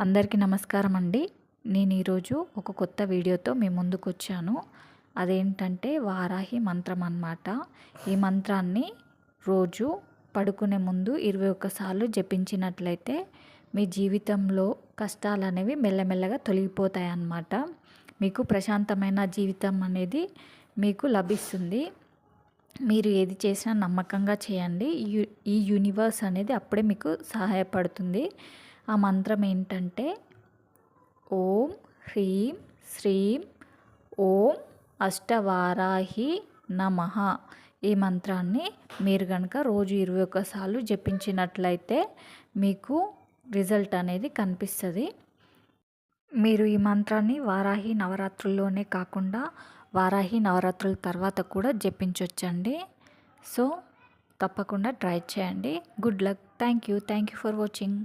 అందరికీ నమస్కారం అండి. నేను ఈరోజు ఒక కొత్త వీడియోతో మీ ముందుకు వచ్చాను. అదేంటంటే వారాహి మంత్రం అన్నమాట. ఈ మంత్రాన్ని రోజు పడుకునే ముందు 21 సార్లు జపించినట్లయితే మీ జీవితంలో కష్టాలు అనేవి మెల్లమెల్లగా తొలగిపోతాయి అన్నమాట. మీకు ప్రశాంతమైన జీవితం అనేది మీకు లభిస్తుంది. మీరు ఏది చేసినా నమ్మకంగా చేయండి. ఈ యూనివర్స్ అనేది అప్పుడే మీకు సహాయపడుతుంది. ఆ మంత్రం ఏంటంటే ఓం హ్రీం శ్రీం ఓం అష్టవారాహి నమః. ఈ మంత్రాన్ని మీరు కనుక రోజు 21 సార్లు జపించినట్లయితే మీకు రిజల్ట్ అనేది కనిపిస్తుంది. మీరు ఈ మంత్రాన్ని వారాహి నవరాత్రుల్లోనే కాకుండా వారాహి నవరాత్రుల తర్వాత కూడా జపించవచ్చండి. సో తప్పకుండా ట్రై చేయండి. Good luck. Thank you for watching.